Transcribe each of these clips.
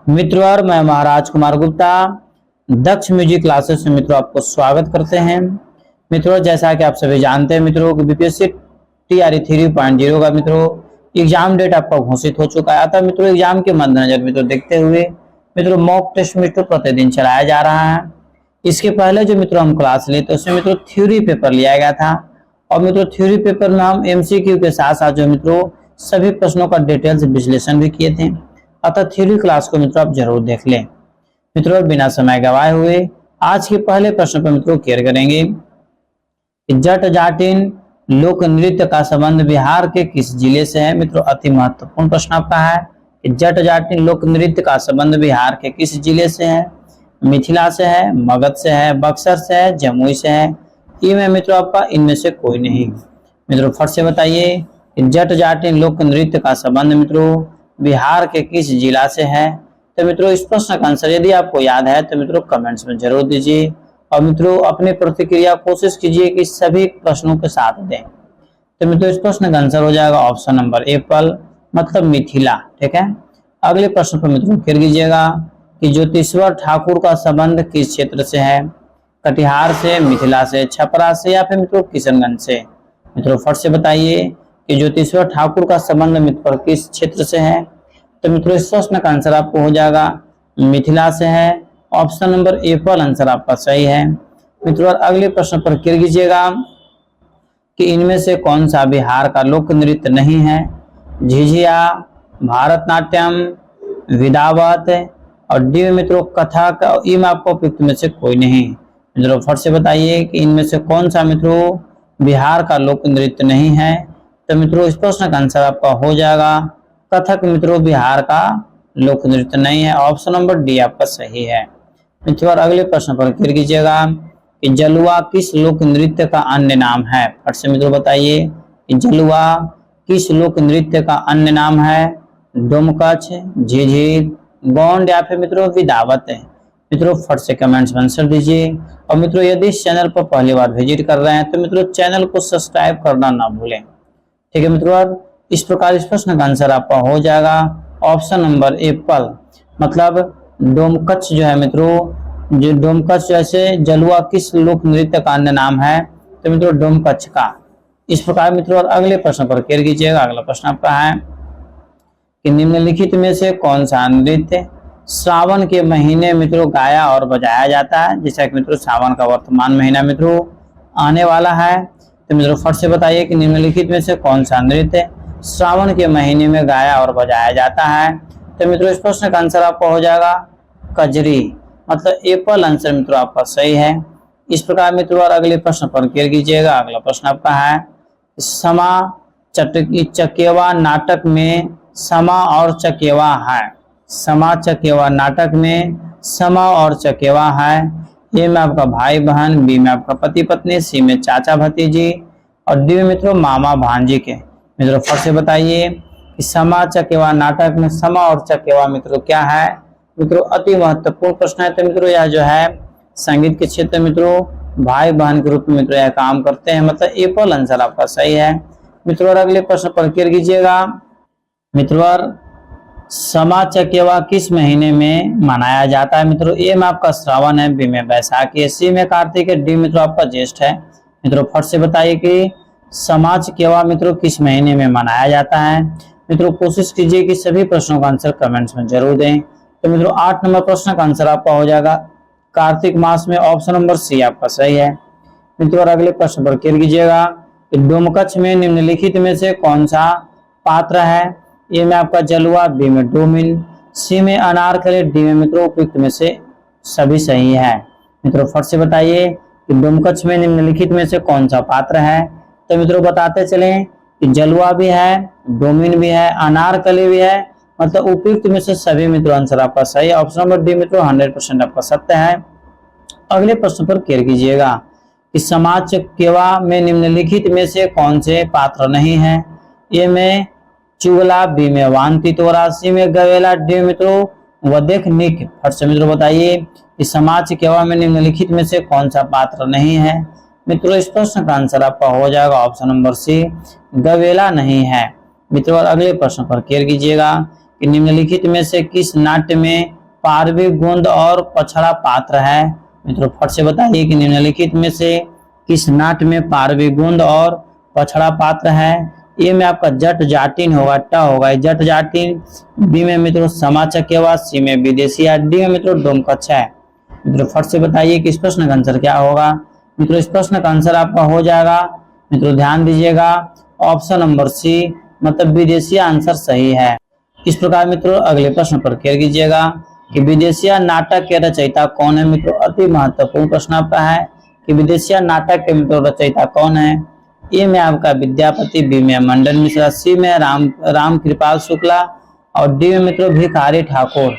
मित्रों और मैं महाराज कुमार गुप्ता दक्ष म्यूजिक क्लासेस में मित्रों आपको स्वागत करते हैं। मित्रों जैसा कि आप सभी जानते हैं मित्रों बीपीएससी टीआरई 3.0 का मित्रों एग्जाम डेट आपका घोषित हो चुका है। अतः मित्रों एग्जाम के मद्देनजर मित्रों देखते हुए मित्रों मॉक टेस्ट मित्रों प्रतिदिन चलाया जा रहा है। इसके पहले जो मित्रों हम क्लास लिए तो उसमें मित्रों थ्योरी पेपर लिया गया था और मित्रों थ्योरी पेपर में हम एमसीक्यू के साथ साथ जो मित्रों सभी प्रश्नों का डिटेल्स विश्लेषण भी किए थे। अतः थ्योरी क्लास को मित्रों आप जरूर देख लें। मित्रों बिना समय गवाए हुए आज के पहले प्रश्न पर मित्रों केयर करेंगे। जट जाटिन लोक नृत्य का संबंध बिहार के किस जिले से है? मित्रों अति महत्वपूर्ण प्रश्न आपका है कि जट जाटिन लोक नृत्य का संबंध बिहार के किस जिले से है? मिथिला से है, मगध से है, बक्सर से है, जमुई से है। ये में मित्रों आपका इनमें से कोई नहीं। मित्रों फट से बताइए कि जट जाटिन लोक नृत्य का संबंध मित्रों बिहार के किस जिला से है? तो मित्रों इस प्रश्न का आंसर यदि आपको याद है तो मित्रों कमेंट्स में जरूर दीजिए और मित्रों अपनी प्रतिक्रिया कोशिश कीजिए कि सभी प्रश्नों के साथ दें। तो मित्रों इस प्रश्न का आंसर हो जाएगा ऑप्शन नंबर एप्पल मतलब मिथिला। ठीक है, अगले प्रश्न पर मित्रों फिर कीजिएगा कि ज्योतिश्वर ठाकुर का संबंध किस क्षेत्र से है? कटिहार से, मिथिला से, छपरा से या फिर मित्रों किशनगंज से? मित्रों फट से बताइए कि ज्योतिश्वर ठाकुर का संबंध मित्रों किस क्षेत्र से है? तो मित्रों इस प्रश्न का आंसर आपको हो जाएगा मिथिला से है। ऑप्शन नंबर एप्पल आंसर आपका सही है। मित्रों अगले प्रश्न पर क्लिक कीजिएगा कि इनमें से कौन सा बिहार का लोक नृत्य नहीं है? झिझिया, भारतनाट्यम, विदावत और डी में मित्रों कथक और ई में आपको उपयुक्त में से कोई नहीं। मित्रों फट से बताइए कि इनमें से कौन सा मित्रों बिहार का लोक नृत्य नहीं है? तो मित्रों इस प्रश्न का आंसर आपका हो जाएगा कथक मित्रों बिहार का लोक नृत्य नहीं है। ऑप्शन नंबर डी आपका सही है। मित्रों अगले प्रश्न पर क्लिक कीजिएगा कि जलुआ किस लोक नृत्य का अन्य नाम है? फट से मित्रों बताइए कि जलुआ किस लोक नृत्य का अन्य नाम है? डोमकच, झिझिर, गोंड या फिर मित्रों विदावत है? मित्रों फट से कमेंट्स में आंसर दीजिए और मित्रों यदि इस चैनल पर पहली बार विजिट कर रहे हैं तो मित्रों चैनल को सब्सक्राइब करना ना भूलें। ठीक है मित्रों, इस प्रकार इस प्रश्न का आंसर आपका हो जाएगा ऑप्शन नंबर एप्पल मतलब डोमकच जो है मित्रों जो डोमकच जैसे जलुआ किस लोक नृत्य का अन्य नाम है? तो मित्रों डोमकच का। इस प्रकार मित्रों अगले प्रश्न पर क्लिक कीजिएगा। अगला प्रश्न आपका है कि निम्नलिखित में से कौन सा नृत्य श्रावण के महीने मित्रों गाया और बजाया जाता है? जैसा कि मित्रों श्रावण का वर्तमान महीना मित्रों आने वाला है। तो मित्रों फट से बताइए कि निम्नलिखित में से कौन सा नृत्य श्रावण के महीने में गाया और बजाया जाता है? तो मित्रों इस प्रश्न का आंसर आपका हो जाएगा कजरी मतलब एप्पल आंसर मित्रों आपका सही है। इस प्रकार मित्रों अगले प्रश्न पर क्लिक कीजिएगा। अगला प्रश्न आपका है समा चकेवा नाटक में समा और चकेवा है। समा चकेवा नाटक में समा और चकेवा है। ए में आपका भाई बहन, बी में आपका पति पत्नी, सी में चाचा भतीजी और डी में मित्रों मामा भांजी के। मित्रों फट से बताइए कि समा चकेवा नाटक में समा और चकेवा मित्रों क्या है? मित्रों अति महत्वपूर्ण प्रश्न है। तो मित्रों यह जो है संगीत के क्षेत्र मित्रों भाई बहन के रूप में मित्रों यह काम करते हैं मतलब एप्पल आंसर आपका सही है। मित्रों अगले प्रश्न पर क्लिक कीजिएगा। मित्रों समा चकेवा किस महीने में मनाया जाता है? मित्रों ए में आपका श्रावण है, बी में बैसाखी है, सी में कार्तिक है, डी मित्रों आपका ज्येष्ठ है। मित्रों फट से बताइए कि समा चकेवा मित्रों किस महीने में मनाया जाता है? मित्रों कोशिश कीजिए कि सभी प्रश्नों का आंसर कमेंट्स में जरूर दें। तो मित्रों 8 नंबर प्रश्न का आंसर आपका हो जाएगा कार्तिक मास में। ऑप्शन नंबर सी आपका सही है। मित्रों अगले प्रश्न पर क्लिक कीजिएगा कि डोमकच में निम्नलिखित में से कौन सा पात्र है? ए में आपका जलुआ, बी में डोमिन, सी में अनारकली, डी में मित्रों उपयुक्त में से सभी सही है। मित्रों फट से बताइए कि डोमकच में निम्नलिखित में से कौन सा पात्र है? तो मित्रों बताते चलें कि जलुआ भी है, डोमिन भी है, अनारकली भी है मतलब उपयुक्त में से सभी मित्रों आंसर आपका सही है। ऑप्शन नंबर डी मित्रों 100% आपका सत्य है। अगले प्रश्न पर क्लिक कीजिएगा कि समाज चकेवा में निम्नलिखित में से कौन से पात्र नहीं है? ए में चुगला, बी में वांति तोरा, सी में गवेला, डी मित्रों वदेख निक। फट से मित्रों बताइए कि समाज चकेवा में निम्नलिखित में से कौन सा पात्र नहीं है? मित्रों इस प्रश्न का आंसर आपका हो जाएगा ऑप्शन नंबर सी गवेला नहीं है। मित्रों अगले प्रश्न पर क्लिक कीजिएगा कि निम्नलिखित में से किस नाट्य में पार्वी गुंद और पछड़ा पात्र है? मित्रों फट से बताइए कि निम्नलिखित में से किस नाट्य में पार्वी गुंद और पछड़ा पात्र है? ए में आपका जट जाटिन होगा, ट होगा जट जाटिन, बी में मित्रों समा चकेवा, सी में विदेशिया, डी में मित्रों डोमकच्छ है। मित्रों फट से बताइए कि इस प्रश्न का आंसर क्या होगा? मित्रों इस प्रश्न का आंसर आपका हो जाएगा, मित्रों ध्यान दीजिएगा, ऑप्शन नंबर सी मतलब विदेशिया आंसर सही है। इस प्रकार मित्रों अगले प्रश्न पर केयर कीजिएगा कि विदेशिया नाटक के रचयिता कौन है? मित्रों अति महत्वपूर्ण प्रश्न आपका है कि विदेशिया नाटक के मित्रों रचयिता कौन है? ए में आपका विद्यापति, बी में मंडन मिश्रा, सी में राम कृपाल शुक्ला और डी में मित्रों भिखारी ठाकुर।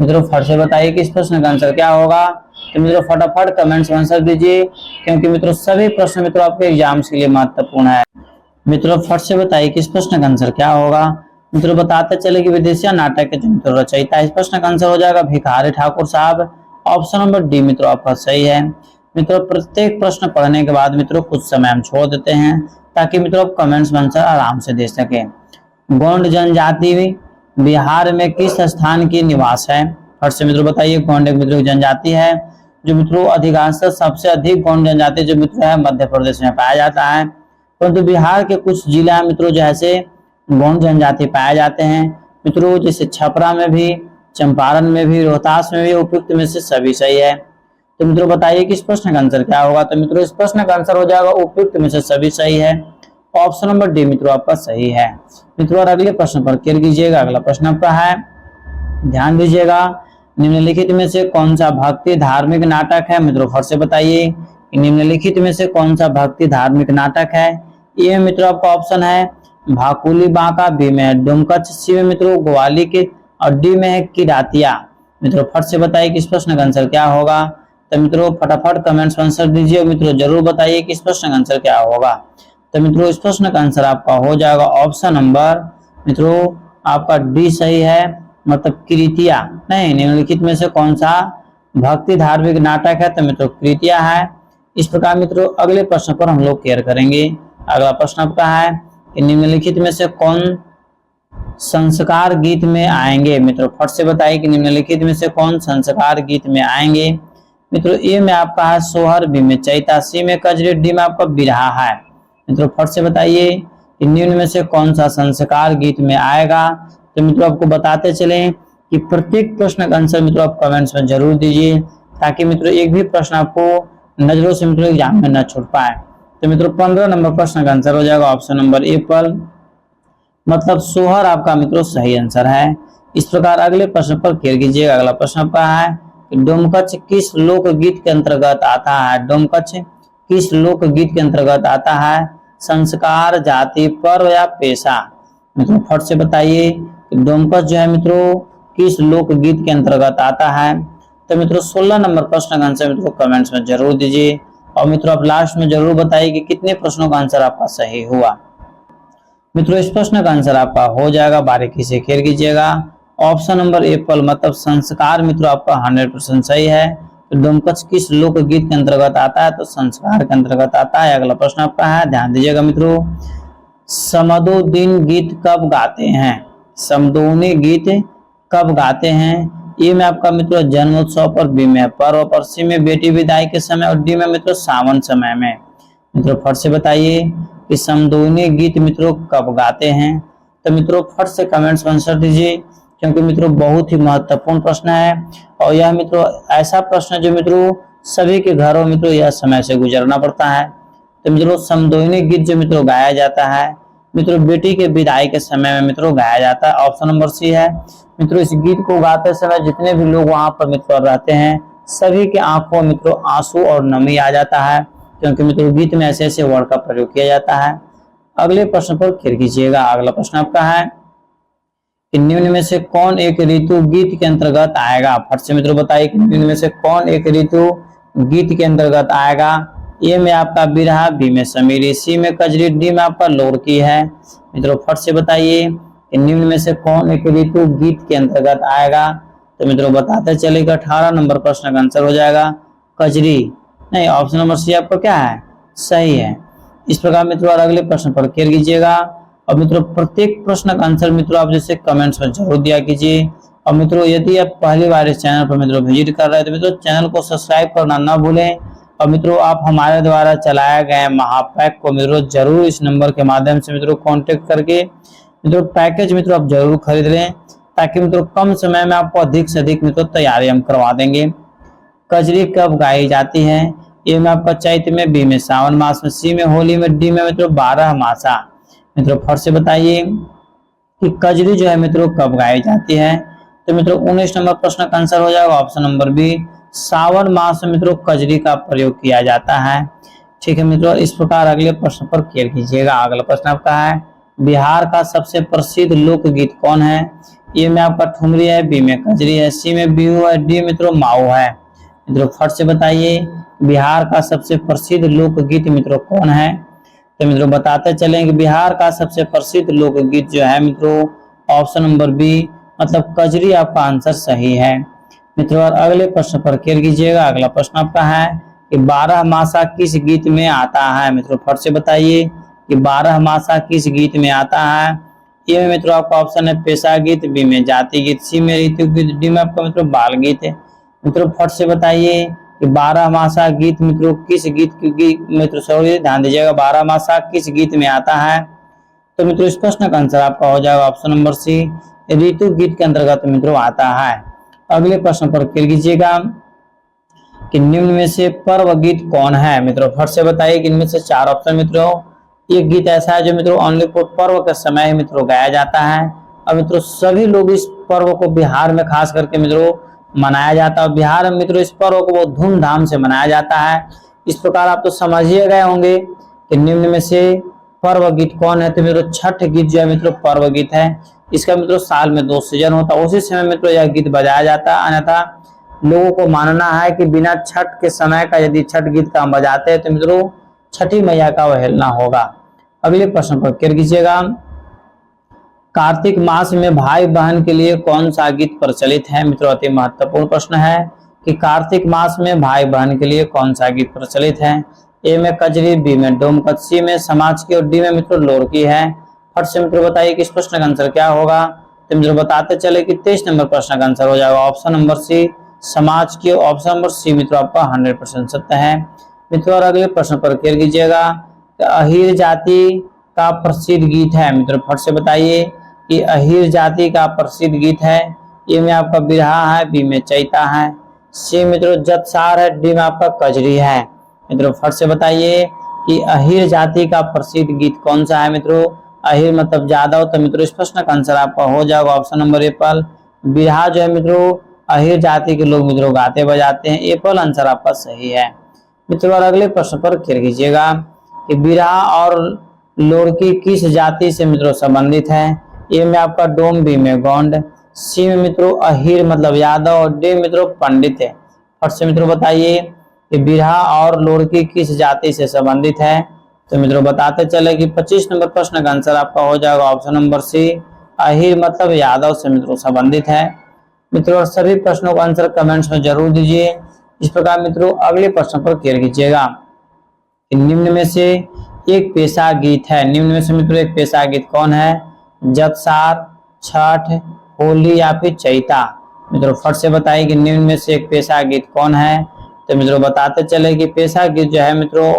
मित्रों फट से बताइए कि इस प्रश्न का आंसर क्या होगा? तो मित्रों फटाफट कमेंट्स में आंसर दीजिए, क्योंकि मित्रों सभी प्रश्न मित्रों आपके एग्जाम्स के लिए महत्वपूर्ण है। मित्रों फट से बताइए कि इस प्रश्न का आंसर क्या होगा? मित्रों बताते चले कि विदेशिया नाटक के जो मित्रों रचयिता, इस प्रश्न का आंसर हो जाएगा भिखारी ठाकुर साहब। ऑप्शन नंबर डी मित्रों आपका सही है। मित्रों प्रत्येक प्रश्न पढ़ने के बाद मित्रों कुछ समय हम छोड़ देते हैं ताकि मित्रों आप कमेंट्स में आंसर आराम से दे सके। गोंड जनजाति बिहार में किस स्थान की निवास है? फट से मित्रों बताइए। गोंड एक मित्रों जनजाति है जो मित्रों अधिकांश सबसे अधिक गोंड जनजाति जो मित्रों है मध्य प्रदेश में पाया जाता है, परंतु बिहार के कुछ जिला मित्रों जैसे गोंड जनजाति पाए जाते हैं मित्रों, जैसे छपरा में भी, चंपारण में भी, रोहतास में भी, उपयुक्त में से सभी सही है। तो मित्रों बताइए कि इस प्रश्न का आंसर क्या होगा? तो मित्रों इस प्रश्न का आंसर हो जाएगा उपयुक्त में से सभी सही है। ऑप्शन नंबर डी मित्रों आपका सही है। मित्रों और अगले प्रश्न पर केयर कीजिएगा। अगला प्रश्न आपका है, ध्यान दीजिएगा, निम्नलिखित में से कौन सा भक्ति धार्मिक नाटक है? मित्रों फट से बताइए कि निम्नलिखित में से कौन सा भक्ति धार्मिक नाटक है? ए मित्रों आपका ऑप्शन है भाकुली बांका, बी में है डोमकच्छ, सी में मित्रों ग्वाली के और डी में है किरातिया। मित्रों फट से बताइए कि इस प्रश्न का आंसर क्या होगा? तो मित्रों फटाफट कमेंट्स में आंसर दीजिए। मित्रों जरूर बताइए कि इस प्रश्न का आंसर क्या होगा? तो मित्रों इस प्रश्न का आंसर आपका हो जाएगा ऑप्शन नंबर मित्रों आपका डी सही है, मतलब कृतिया नहीं। निम्नलिखित में से कौन सा भक्ति धार्मिक नाटक है? तो मित्रों कृतिया है। इस प्रकार मित्रों अगले प्रश्न पर हम लोग केयर करेंगे। अगला प्रश्न आपका है कि निम्नलिखित में से कौन संस्कार गीत में आएंगे? मित्रों फट से बताइए कि निम्नलिखित में से कौन संस्कार गीत में आएंगे? मित्रों ए में आपका है सोहर, बी में चैता, सी में कजरी, डी में आपका बिरहा है। मित्रों फट से बताइए कि निम्न में से कौन सा संस्कार गीत में आएगा? तो मित्रों आपको बताते चले कि प्रत्येक प्रश्न का आंसर मित्रों आप कमेंट्स में जरूर दीजिए, ताकि मित्रों एक भी प्रश्न आपको नजरों से मित्रों एग्जाम में न छूट पाए। तो मित्रों 15 नंबर प्रश्न का आंसर हो जाएगा ऑप्शन नंबर ए पर, मतलब सोहर आपका मित्रों सही आंसर है। इस प्रकार अगले प्रश्न पर केयर कीजिएगा। अगला प्रश्न आपका है कि डोमकच्छ किस लोकगीत के अंतर्गत आता है? डोमकच्छ किस लोकगीत के अंतर्गत आता है? संस्कार, जाति, पर्व या पेशा? मित्रों फट से बताइए कि डोमकच्छ जो है मित्रों किस लोकगीत के अंतर्गत आता है? तो मित्रों 16 नंबर प्रश्न का आंसर मित्रों कमेंट्स में जरूर दीजिए, और मित्रों आप लास्ट में जरूर बताइए कि कितने प्रश्नों का आंसर आपका सही हुआ। मित्रों इस प्रश्न का आंसर आपका हो जाएगा, बारीकी से खेल कीजिएगा, ऑप्शन नंबर ए पर, मतलब संस्कार मित्रों आपका 100% सही है। तो डोमकच्छ किस लोकगीत के अंतर्गत आता है? तो संस्कार के अंतर्गत आता है। अगला प्रश्न आपका है, ध्यान दीजिएगा मित्रों, समदोदीन गीत कब गाते हैं? समदोनी गीत कब गाते हैं? ए में आपका मित्रों जन्मोत्सव पर, बी में पर्व पर, सी में बेटी विदाई के समय और डी में मित्रों सावन समय में। मित्रों फट से बताइए कि समदोनी गीत मित्रों कब गाते हैं? तो मित्रों फट से कमेंट्स में आंसर दीजिए, क्योंकि मित्रों बहुत ही महत्वपूर्ण प्रश्न है, और यह मित्रों ऐसा प्रश्न है जो मित्रों सभी के घरों मित्रों यह समय से गुजरना पड़ता है। तो मित्रों समदोनी गीत जो मित्रों गाया जाता है मित्रों बेटी के विदाई के समय में मित्रों गाया जाता है। ऑप्शन नंबर सी है। मित्रों इस गीत को गाते समय जितने भी लोग वहां पर मित्रों रहते हैं सभी के आंखों में मित्रों आंसू और नमी आ जाता है, क्योंकि मित्रों गीत में ऐसे ऐसे वर्ड का प्रयोग किया जाता है। अगले प्रश्न पर खेल कीजिएगा। अगला प्रश्न आपका है कि निम्न में से कौन एक ऋतु गीत के अंतर्गत आएगा? फट से मित्रों बताइए कि निम्न में से कौन एक ऋतु गीत के अंतर्गत आएगा? ए में आपका बिरहा, बी में समीरी, सी में कजरी, डी में आपका लोरकी है। मित्रों फट से बताइए कि निम्न में से कौन एक ऋतु गीत के अंतर्गत आएगा? तो मित्रों बताते चलेगा 18 नंबर प्रश्न का आंसर हो जाएगा कजरी नहीं। ऑप्शन नंबर सी आपको क्या है? सही है। इस प्रकार मित्रों और अगले प्रश्न पर केयर कीजिएगा, और मित्रों प्रत्येक प्रश्न का आंसर मित्रों आप जैसे कमेंट्स में जरूर दिया कीजिए, और मित्रों यदि आप पहली बार इस चैनल पर मित्रों विजिट कर रहे हैं तो मित्रों चैनल को सब्सक्राइब करना ना भूलें। और मित्रों आप हमारे द्वारा चलाया गया महापैक को मित्रों जरूर इस नंबर के माध्यम से मित्रों कांटेक्ट करके मित्रों पैकेज मित्रों आप जरूर खरीद लें, ताकि मित्रों कम समय में आपको अधिक से अधिक मित्रों तैयारी हम करवा देंगे। कजरी कब गाई जाती है? ए में आपका चैत में, बी में सावन मास में, सी में होली में, डी में मित्रों 12 मासा। मित्रों फट से बताइए कि कजरी जो है मित्रों कब गाई जाती है? तो मित्रों 19 नंबर प्रश्न का आंसर हो जाएगा ऑप्शन नंबर बी, सावन मास में मित्रों कजरी का प्रयोग किया जाता है। ठीक है मित्रों, इस प्रकार अगले प्रश्न पर केयर कीजिएगा। अगला प्रश्न आपका है, बिहार का सबसे प्रसिद्ध लोकगीत कौन है? ए में आपका ठुमरी है, बी में कजरी है, सी में बिहू है, डी मित्रों माऊ है। मित्रों फट से बताइए बिहार का सबसे प्रसिद्ध लोकगीत मित्रों कौन है? तो मित्रों बताते चलें कि बिहार का सबसे प्रसिद्ध लोकगीत जो है मित्रों ऑप्शन नंबर बी मतलब कजरी आपका आंसर सही है। मित्रों और अगले प्रश्न पर केयर कीजिएगा। अगला प्रश्न आपका है कि 12 मासा किस गीत में आता है? मित्रों फट से बताइए कि 12 मासा किस गीत में आता है? ए में मित्रों आपका ऑप्शन है पेशा गीत, बी में जाति गीत, सी में ऋतु गीत, डी में आपका मित्रों बाल गीत है। मित्रों फट से बताइए कि 12 मासा गीत मित्रों किस गीत मित्रों सॉरी ध्यान दीजिएगा 12 मासा किस गीत में आता है? तो मित्रों इस प्रश्न का आंसर आपका हो जाएगा ऑप्शन नंबर सी, ऋतु गीत के अंतर्गत मित्रों आता है। अगले प्रश्न पर क्लिक कीजिएगा कि निम्न में से पर्व गीत कौन है? मित्रों फट से बताइए कि इनमें से 4 ऑप्शन मित्रों एक गीत ऐसा है जो मित्रों ओनली फॉर पर्व के समय मित्रों गाया जाता है। और मित्रों सभी लोग इस पर्व को बिहार में खास करके मित्रों मनाया जाता है। बिहार में मित्रों इस पर्व को बहुत धूमधाम से मनाया जाता है। इस प्रकार आप तो समझिए गए होंगे कि निम्न में से पर्व गीत कौन है? तो मित्रों छठ गीत जो है मित्रों पर्व गीत है। इसका मित्रों साल में 2 सीजन होता है, उसी समय मित्रों यह गीत बजाया जाता है। अन्यथा लोगों को मानना है कि बिना छठ के समय का यदि छठ गीत का हम बजाते हैं तो मित्रों छठी मैया का अवहेलना होगा। अगले प्रश्न पर क्लिक कीजिएगा, कार्तिक मास में भाई बहन के लिए कौन सा गीत प्रचलित है? मित्रों अति महत्वपूर्ण प्रश्न है कि कार्तिक मास में भाई बहन के लिए कौन सा गीत प्रचलित है? ए में कजरी, बी में डोमकच, सी में समाज की और डी में मित्रों लोरकी है। फट से मित्रों बताइए कि इस प्रश्न का आंसर क्या होगा? तो मित्रों बताते चले कि 23 नंबर प्रश्न का आंसर हो जाएगा ऑप्शन नंबर सी, समाज की। ऑप्शन नंबर सी मित्रों आपका 100% सत्य है। मित्रों और अगले प्रश्न पर क्लिक कीजिएगा, अहीर जाति का प्रसिद्ध गीत है। मित्रों फट से बताइए कि अहीर जाति का प्रसिद्ध गीत है। ए में आपका बिरहा है, बी में चैता है, सी मित्रों जतसार है, डी में आपका कजरी है। मित्रों फट से बताइए कि अहीर जाति का प्रसिद्ध गीत कौन सा है? मित्रों अहीर मतलब जादव। तो मित्रों इस प्रश्न का आंसर आपका हो जाएगा ऑप्शन नंबर एप्पल, बिरहा जो है मित्रों अहीर जाति के लोग मित्रों गाते बजाते हैं। एप्पल आंसर आपका सही है। मित्रों और अगले प्रश्न पर क्लिक कीजिएगा कि बिरहा और लोरकी किस जाति से मित्रों संबंधित है? ए में आपका डोम, बी में गोंड, सी में मित्रों अहीर मतलब यादव और डी मित्रों पंडित है। फट से मित्रों बताइए कि बिरहा और लोरकी किस जाति से संबंधित है? तो मित्रों बताते चले कि 25 नंबर प्रश्न का आंसर आपका हो जाएगा ऑप्शन नंबर सी, अहीर मतलब यादव से मित्रों संबंधित है। मित्रों सभी प्रश्नों का आंसर कमेंट्स में जरूर दीजिए। इस प्रकार मित्रों अगले प्रश्न पर क्लिक कीजिएगा, निम्न में से एक पेशा गीत है। निम्न में से मित्रों एक पेशा गीत कौन है? जतसार, छठ, होली या फिर चैता। मित्रों फट से बताइए कि निम्न में से एक पेशा गीत कौन है? तो मित्रों बताते चले कि पेशा गीत जो है मित्रों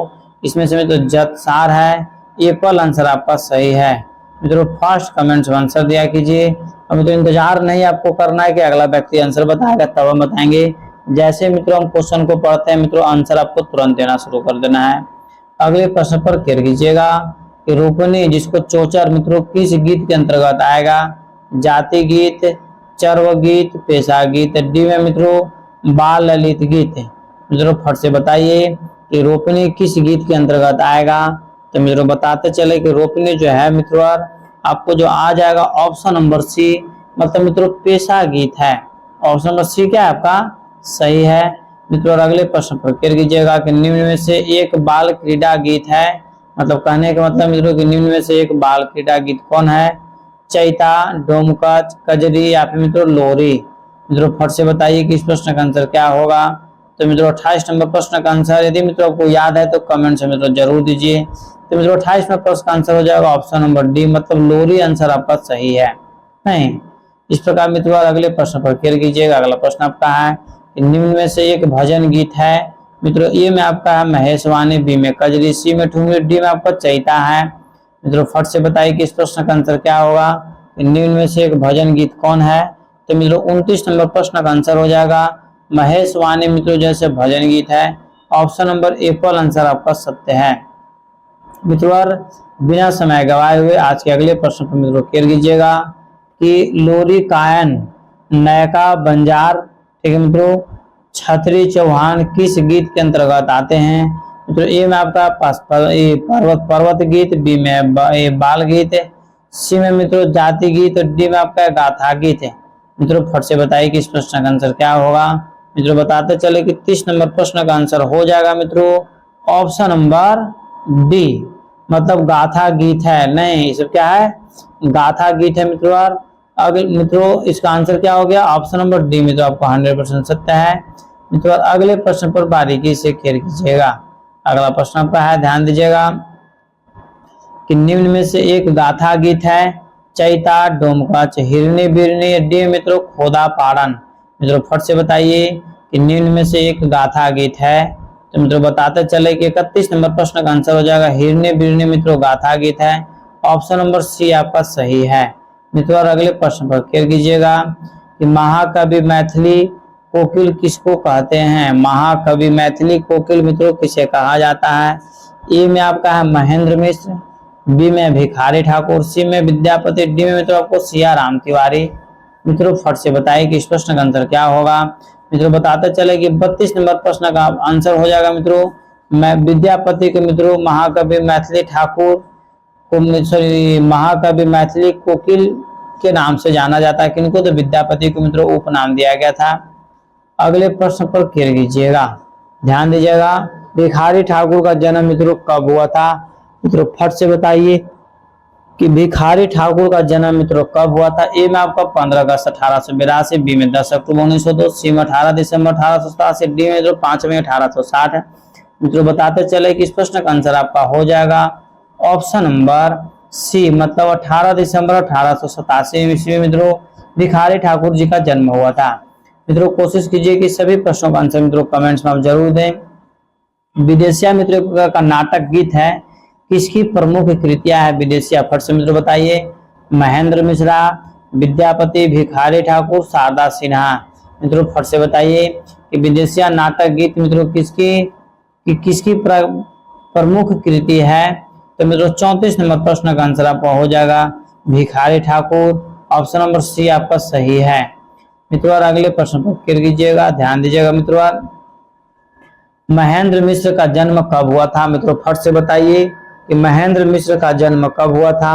इसमें से मित्रों जतसार है। एप्पल आंसर आपका सही है। मित्रों फर्स्ट कमेंट्स में आंसर दिया कीजिए। और मित्रों इंतजार नहीं आपको करना है कि अगला व्यक्ति आंसर बताएगा तब हम बताएंगे। जैसे मित्रों हम क्वेश्चन को पढ़ते हैं मित्रों आंसर आपको तुरंत देना शुरू कर देना है। अगले प्रश्न पर क्लिक कीजिएगा कि रोपनी जिसको चोचर मित्रों किस गीत के अंतर्गत आएगा? जाति गीत, चर्व गीत, पेशा गीत, डी में मित्रों बाल ललित गीत। मित्रों फट से बताइए कि रोपनी किस गीत के अंतर्गत आएगा? तो मित्रों बताते चले कि रोपनी जो है मित्रों आपको जो आ जाएगा ऑप्शन नंबर सी मतलब मित्रों पेशा गीत है। ऑप्शन नंबर सी क्या है आपका सही है। मित्रों और अगले प्रश्न पर क्लिक कीजिएगा कि निम्न में से एक बाल क्रीड़ा गीत है। मतलब कहने का मतलब मित्रों कि निम्न में से एक बाल क्रीड़ा गीत कौन है? चैता, डोमकच, कजरी या फिर मित्रों लोरी। मित्रों फट से बताइए कि इस प्रश्न का आंसर क्या होगा? तो मित्रों 28 नंबर प्रश्न का आंसर यदि मित्रों आपको याद है तो कमेंट से मित्रों जरूर दीजिए। तो मित्रों 28 नंबर प्रश्न का आंसर हो जाएगा ऑप्शन नंबर डी मतलब लोरी आंसर आपका सही है। नहीं इस प्रकार मित्रों अगले प्रश्न पर क्लियर कीजिएगा। अगला प्रश्न आपका है कि निम्न में से एक भजन गीत है। मित्रों ए में आपका है महेशवाणी, बी में कजरी, सी में ठुमरी, डी में आपका चैता है। मित्रों फट से बताइए कि इस प्रश्न का आंसर क्या होगा। निम्न में से एक भजन गीत कौन है। तो मित्रों 29 नंबर प्रश्न का आंसर हो जाएगा महेशवाणी। मित्रों जैसे भजन गीत है, ऑप्शन नंबर ए पर आंसर आपका सत्य है। मित्रों बिना समय गवाए हुए आज के अगले प्रश्न पर मित्रों क्लियर कीजिएगा कि लोरी कायन, नयका बंजार, ठीक है मित्रों, छतरी चौहान किस गीत के अंतर्गत आते हैं। मित्रों ए में आपका पर्वत गीत, बी में बाल गीत, सी में मित्रों जाति गीत और डी में आपका गाथा गीत है। मित्रों फट से बताइए कि इस प्रश्न का आंसर क्या होगा। मित्रों बताते चले कि 30 नंबर प्रश्न का आंसर हो जाएगा मित्रों ऑप्शन नंबर डी, मतलब गाथा गीत है। नहीं, सब क्या है, गाथा गीत है मित्रों। अगले मित्रों इसका आंसर क्या हो गया, ऑप्शन नंबर डी मित्रों आपका 100% सत्य है। मित्रों अगले प्रश्न पर बारीकी से क्लियर कीजिएगा। अगला प्रश्न आपका है, ध्यान दीजिएगा कि निम्न में से एक गाथा गीत है। चैता, डोमकच, हिरनी बिरनी, डी मित्रों खोदा पाड़न। मित्रों फट से बताइए कि निम्न में से एक गाथा गीत है। तो मित्रों बताते चले कि 31 नंबर प्रश्न का आंसर हो जाएगा हिरनी बिरनी मित्रों गाथा गीत है। ऑप्शन नंबर सी आपका सही है। मित्रों अगले प्रश्न पर क्लियर कीजिएगा कि महाकवि मैथिली कोकिल किसको कहते हैं। महाकवि मैथिली कोकिल मित्रों किसे कहा जाता है। ए में आपका है महेंद्र मिश्र, बी में भिखारी ठाकुर, सी में विद्यापति, डी में मित्रों आपको सिया राम तिवारी। मित्रों फट से बताइए कि इस प्रश्न का आंसर क्या होगा। मित्रों बताते चले कि 32 नंबर प्रश्न का आंसर हो जाएगा मित्रों मैं विद्यापति के मित्रों महाकवि मैथिली ठाकुर को, सॉरी महाकवि मैथिली कोकिल के नाम से जाना जाता है। किनको, तो विद्यापति को मित्रों उपनाम दिया गया था। अगले प्रश्न पर क्लियर कीजिएगा, ध्यान दीजिएगा। भिखारी ठाकुर का जन्म मित्रों कब हुआ था। मित्रों फट से बताइए कि भिखारी ठाकुर का जन्म मित्रों कब हुआ था। ए में आपका 15 अगस्त 1882, बी में 10 अक्टूबर 1902, सी में 18 दिसंबर 1887, डी में मित्रों 5 मई 1860। मित्रों बताते चले कि इस प्रश्न का आंसर आपका हो जाएगा ऑप्शन नंबर सी, मतलब 18 दिसंबर 1887 ईस्वी में मित्रों भिखारी ठाकुर जी का जन्म हुआ था। मित्रों कोशिश कीजिए कि सभी प्रश्नों का आंसर मित्रों कमेंट्स में आप जरूर दें। विदेशिया मित्रों का नाटक गीत है, किसकी प्रमुख कृतियां है विदेशिया। फट से मित्रों बताइए। महेंद्र मिश्रा, विद्यापति, भिखारी ठाकुर, शारदा सिन्हा। मित्रों फट से बताइए कि विदेशिया नाटक गीत मित्रों किसकी प्रमुख कृति है। तो मित्रों 34 नंबर प्रश्न का आंसर आपका हो जाएगा Bhikhari Thakur. Option number C आपका सही है। मित्रों अगले प्रश्न पर क्लियर कीजिएगा, ध्यान दीजिएगा। मित्रों महेंद्र मिश्र का जन्म कब हुआ था। मित्रों फट से बताइए कि महेंद्र मिश्र का जन्म कब हुआ था।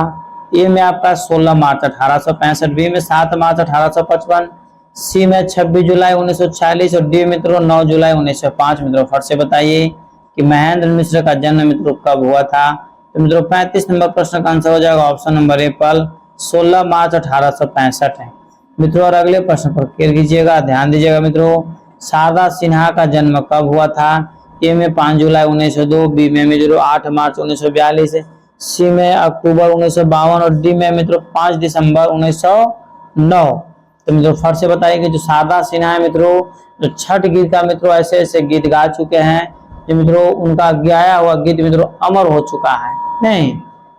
ए में आपका 16 मार्च 1865, बी में 7 मार्च 1855, सी में 26 जुलाई 1946 और डी मित्रों 9 जुलाई 1905। मित्रों फट से बताइए कि महेंद्र मिश्र का जन्म मित्रों कब हुआ था। तो मित्रों 35 नंबर प्रश्न का आंसर हो जाएगा ऑप्शन नंबर ए पर 16 मार्च 1865 है। मित्रों और अगले प्रश्न पर क्लियर कीजिएगा, ध्यान दीजिएगा। मित्रों शारदा सिन्हा का जन्म कब हुआ था। ए में 5 जुलाई 1902, बी में मित्रों 8 मार्च 1942, सी में अक्टूबर 1952 और डी में मित्रों 5 दिसंबर 1909। तो मित्रों फट से बताइए कि जो शारदा सिन्हा है मित्रों जो छठ गीत का मित्रों ऐसे ऐसे गीत गा चुके हैं जो मित्रों उनका गाया हुआ गीत मित्रों अमर हो चुका है। नहीं,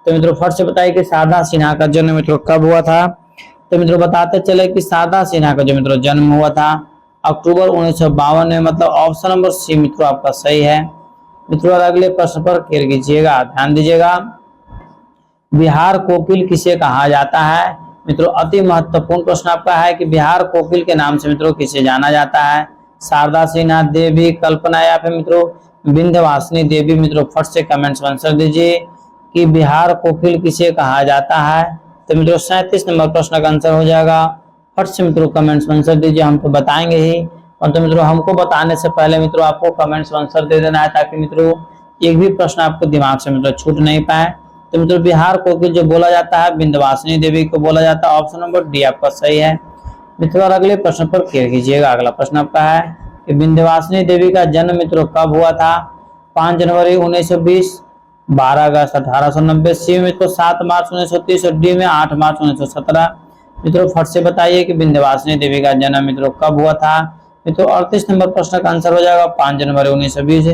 तो मित्रों फट से बताइए कि शारदा सिन्हा का जन्म मित्रों कब हुआ था। तो मित्रों बताते चले कि शारदा सिन्हा का जो मित्रों जन्म हुआ था अक्टूबर 1952 में, मतलब ऑप्शन नंबर सी मित्रों आपका सही है। मित्रों अगले प्रश्न पर क्लियर कीजिएगा, ध्यान दीजिएगा। बिहार कोकिल किसे कहा जाता है। मित्रों अति महत्वपूर्ण प्रश्न आपका है कि बिहार कोकिल के नाम से मित्रों किसे जाना जाता है। शारदा सिन्हा देवी, कल्पना या फिर मित्रों विंध्यवासिनी देवी। मित्रों फट से कमेंट्स में आंसर दीजिए कि बिहार कोकिल किसे कहा जाता है। तो मित्रों 37 नंबर प्रश्न का आंसर हो जाएगा। फट से मित्रों कमेंट्स में आंसर दीजिए, हम तो बताएंगे ही, और तो मित्रों हमको बताने से पहले मित्रों आपको कमेंट्स में आंसर दे देना है ताकि मित्रों एक भी प्रश्न आपको दिमाग से मित्रों छूट नहीं पाए। तो मित्रों बिहार कोकिल जो बोला जाता है विंध्यवासिनी देवी को बोला जाता है। ऑप्शन नंबर डी आपका सही है। मित्रों अगले प्रश्न पर क्लियर कीजिएगा। अगला प्रश्न आपका है कि विंध्यवासिनी देवी का जन्म मित्रों कब हुआ था। 5 जनवरी 1920, 12 अगस्त 1890, सी में तो 7 मार्च 1930 और डी में 8 मार्च 1917। मित्रों फट से बताइए कि विंध्यवासिनी देवी का जन्म मित्रों कब हुआ था। मित्रों 38 नंबर प्रश्न का आंसर हो जाएगा 5 जनवरी 1920।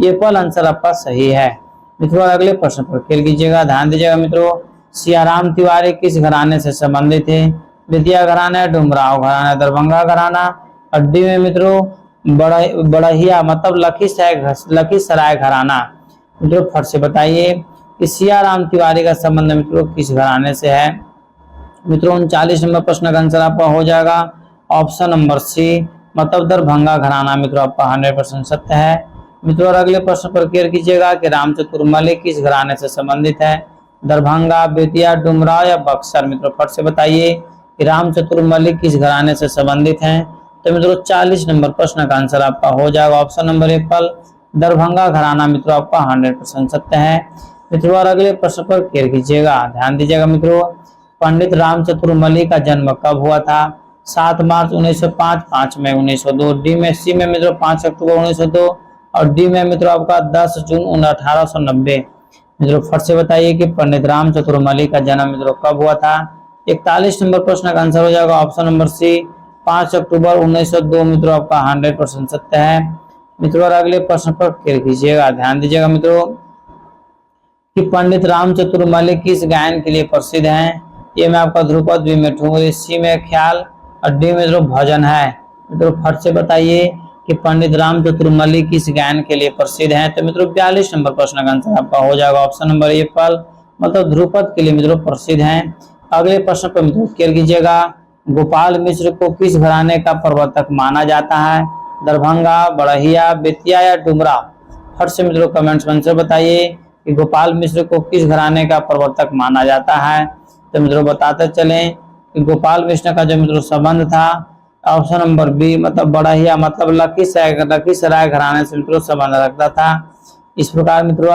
ये पहला आंसर आपका सही है। मित्रों अगले प्रश्न पर खेल कीजिएगा, ध्यान दीजिएगा। मित्रों सियाराम तिवारी किस घराने से संबंधित थे। बेतिया घराना, डुमराव घराना, दरभंगा घराना। और डी में मित्रों बड़हिया मतलब लखीसराय घराना। मित्रों फट से बताइए कि सियाराम तिवारी का संबंध मित्रों किस घराने से है। मित्रों 39 नंबर प्रश्न का आंसर आपका हो जाएगा ऑप्शन नंबर सी मतलब दरभंगा घराना। मित्रों आपका 100% सत्य है। मित्रों और अगले प्रश्न पर क्लियर कीजिएगा कि रामचतुर मलिक किस घराने से संबंधित है। दरभंगा, बेतिया, डुमराव या बक्सर। मित्रों फट से बताइए कि रामचतुर मलिक किस घराने से संबंधित हैं। तो मित्रों 40 नंबर प्रश्न का आंसर आपका हो जाएगा ऑप्शन नंबर ए फल दरभंगा घराना। मित्रों आपका 100% सत्य है। मित्रों और अगले प्रश्न पर क्लियर कीजिएगा, ध्यान दीजिएगा। मित्रों पंडित रामचतुर मलिक का जन्म कब हुआ था। 7 मार्च 1905, 5 मई 1902। डी में सी में मित्रों 5 अक्टूबर 1902 और डी में मित्रों आपका 10 जून 1890। मित्रों फट से बताइए कि पंडित रामचतुर मलिक का जन्म मित्रों कब हुआ था। 41 नंबर प्रश्न का आंसर हो जाएगा ऑप्शन नंबर सी 5 अक्टूबर 1902। मित्रों आपका 100% सत्य है। मित्रों और अगले प्रश्न पर क्लियर कीजिएगा, ध्यान दीजिएगा। मित्रों कि पंडित रामचतुर मलिक किस गायन के लिए प्रसिद्ध हैं। ये में आपका ध्रुपद, बी में ठुमरी, सी में ख्याल और डी में मित्रों भजन है। मित्रों फट से बताइए कि पंडित रामचतुर मलिक किस गायन के लिए प्रसिद्ध हैं। तो मित्रों 42 नंबर प्रश्न का आंसर आपका हो जाएगा ऑप्शन नंबर ए फल मतलब ध्रुपद के लिए मित्रों प्रसिद्ध हैं। अगले प्रश्न पर मित्रों क्लियर कीजिएगा, गोपाल मिश्र को किस घराने का प्रवर्तक माना जाता है। दरभंगा, बड़हिया, बेतिया या डुमराव। फट से मित्रों कमेंट्स में आंसर बताइए कि गोपाल मिश्र को किस घराने का प्रवर्तक माना जाता है। तो मित्रों बताते चलें कि गोपाल मिश्र का जो मित्रों संबंध था ऑप्शन नंबर बी मतलब बड़हिया मतलब लखीसराय घराने से मित्रों संबंध रखता था। इस प्रकार मित्रों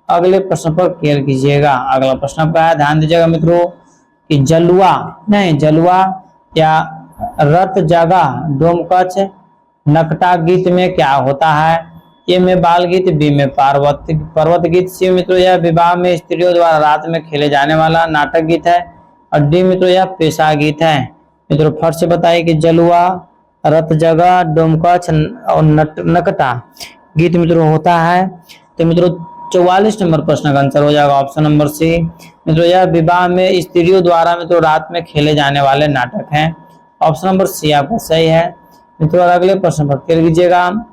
अगले प्रश्न पर क्लियर कीजिएगा। अगला प्रश्न आपका है, ध्यान दीजिएगा मित्रों कि जलुआ या रत जगह डोमकच नकटा गीत में क्या होता है। ए में बाल गीत, बी में पर्वत गीत, सी मित्रों यह विवाह में स्त्रियों द्वारा रात में खेले जाने वाला नाटक गीत है और डी मित्रों यह पेशा गीत है। मित्रों फट से बताइए कि जलुआ, रत जगह, डोमकच और नकटा गीत मित्रों होता है। तो मित्रों 44 नंबर प्रश्न का आंसर हो जाएगा ऑप्शन नंबर सी मित्रों यह विवाह में स्त्रियों द्वारा मित्रों रात में खेले जाने वाले नाटक हैं। ऑप्शन नंबर सी आपका सही है। मित्रों अगले प्रश्न पर क्लियर कीजिएगा,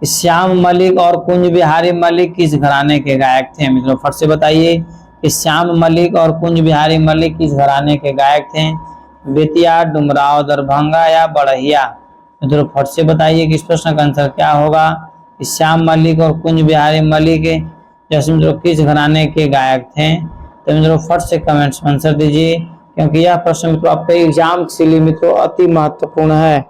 श्याम मलिक और कुंज बिहारी मलिक किस घराने के गायक थे। मित्रों फट से बताइए कि श्याम मलिक और कुंज बिहारी मलिक किस घराने के गायक थे। बेतिया, डुमराव, दरभंगा या बड़हिया। मित्रों फट से बताइए कि इस प्रश्न का आंसर क्या होगा। श्याम मलिक और कुंज बिहारी मलिक जैसे मित्रों किस घराने के गायक थे। तो मित्रों फट से कमेंट्स में आंसर दीजिए क्योंकि यह प्रश्न मित्रों आपके एग्जाम के लिए मित्रों अति महत्वपूर्ण है।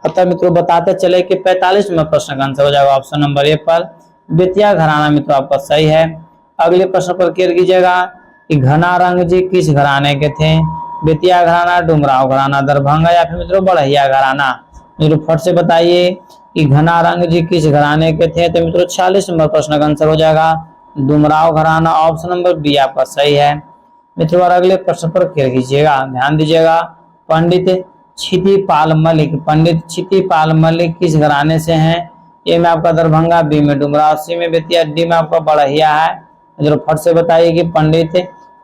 अतः मित्रों बताते चले कि 45 नंबर प्रश्न का आंसर हो जाएगा ऑप्शन नंबर ए पर बेतिया घराना। मित्रों आपका सही है। अगले प्रश्न पर क्लियर कीजिएगा कि घनारंग जी किस घराने के थे। बेतिया घराना, डुमराव घराना, दरभंगा या फिर मित्रों बड़हिया घराना। मित्रों फट से बताइए कि घनारंग जी किस घराने के थे। तो मित्रों 46 नंबर प्रश्न का आंसर हो जाएगा डुमराव घराना। ऑप्शन नंबर बी आपका सही है। मित्रों और अगले प्रश्न पर क्लियर कीजिएगा, ध्यान दीजिएगा। पंडित क्षितिपाल मलिक किस घराने से हैं। ए में आपका दरभंगा, बी में डुमराव, सी में बेतिया, डी में आपका बड़हिया है। मित्रों फट से बताइए कि पंडित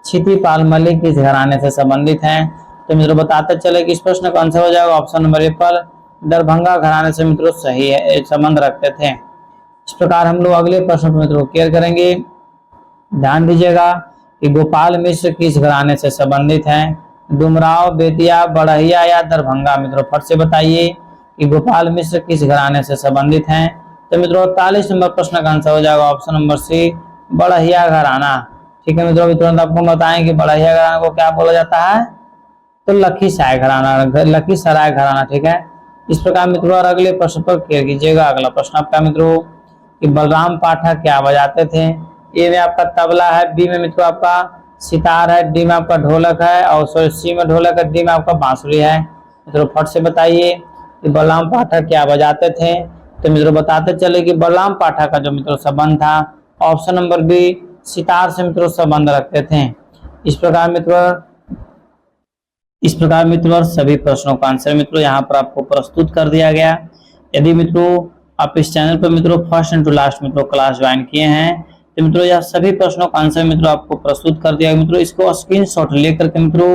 क्षितिपाल मलिक किस घराने से संबंधित हैं। तो मित्रों बताते चले कि इस प्रश्न का आंसर हो जाएगा ऑप्शन नंबर ए पर दरभंगा घराने से मित्रों सही है संबंध रखते थे। इस प्रकार हम लोग अगले प्रश्न पर मित्रों क्लियर करेंगे। ध्यान दीजिएगा कि गोपाल मिश्र किस घराने से संबंधित हैं। डुमराव, बेतिया, बड़हिया या दरभंगा। मित्रों फट से बताइए कि गोपाल मिश्र किस घराने से संबंधित हैं। तो मित्रों 48 नंबर प्रश्न का आंसर हो जाएगा ऑप्शन नंबर सी बड़हिया घराना। ठीक है मित्रों, तुरंत आपको बताएं कि बड़हिया घराना को क्या बोला जाता है। तो लखीसराय घराना। ठीक है। इस प्रकार मित्रों और अगले प्रश्न पर क्लियर कीजिएगा। अगला प्रश्न आपका मित्रों कि बलराम पाठक क्या बजाते थे। ए में आपका तबला है, बी में मित्रों आपका सितार है, डी में आपका ढोलक है और सी में ढोलक है, डी में आपका बांसुरी है। मित्रों फट से बताइए कि बलराम पाठक क्या बजाते थे। तो मित्रों बताते चले कि बलराम पाठक का जो मित्रों संबंध था ऑप्शन नंबर बी सितार से मित्रों संबंध रखते थे। इस प्रकार मित्रों इस प्रकार मित्रों सभी प्रश्नों का आंसर मित्रों यहाँ पर आपको प्रस्तुत कर दिया गया। यदि मित्रों आप इस चैनल पर मित्रों फर्स्ट एंड टू लास्ट मित्रों क्लास ज्वाइन किए हैं तो मित्रों यह सभी प्रश्नों का आंसर मित्रों आपको प्रस्तुत कर दिया। मित्रों इसको स्क्रीनशॉट लेकर के मित्रों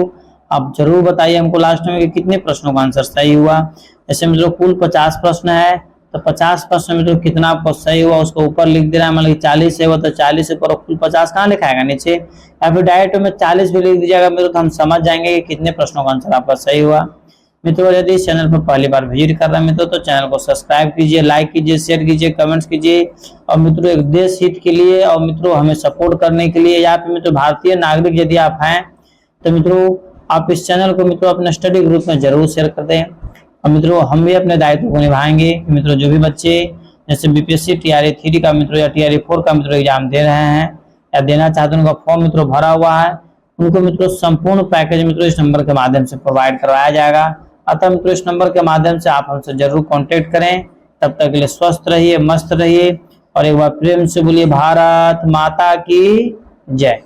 आप जरूर बताइए हमको लास्ट में कि कितने प्रश्नों का आंसर सही हुआ। जैसे मित्रों कुल 50 प्रश्न है तो 50 प्रश्न मित्रों कितना आपको सही हुआ उसको ऊपर लिख देना है। मान लीजिए 40 है वो तो 40 से ऊपर कुल 50 कहाँ लिखाएगा नीचे, या फिर डायरेक्ट में 40 भी लिख दीजिएगा मित्रों तो हम समझ जाएंगे कि कितने प्रश्नों का आंसर आपका सही हुआ। मित्रों यदि इस चैनल पर पहली बार विजिट कर रहे हैं मित्रों तो चैनल को सब्सक्राइब कीजिए, लाइक कीजिए, शेयर कीजिए, कमेंट्स कीजिए। और मित्रों एक देश हित के लिए और मित्रों हमें सपोर्ट करने के लिए, या फिर मित्रों भारतीय नागरिक यदि आप हैं तो मित्रों आप इस चैनल को मित्रों अपने स्टडी ग्रुप में जरूर शेयर कर दें। और मित्रों हम भी अपने दायित्व को निभाएंगे। मित्रों जो भी बच्चे जैसे बीपीएससी टीआरई 3 का मित्रों या टीआरई 4 का मित्रों एग्जाम दे रहे हैं या देना चाहते हैं, उनका फॉर्म मित्रों भरा हुआ है, उनको मित्रों संपूर्ण पैकेज मित्रों इस नंबर के माध्यम से प्रोवाइड करवाया जाएगा। अतः मित्रों इस नंबर के माध्यम से आप हमसे जरूर कांटेक्ट करें। तब तक के लिए स्वस्थ रहिए, मस्त रहिए और एक बार प्रेम से बोलिए भारत माता की जय।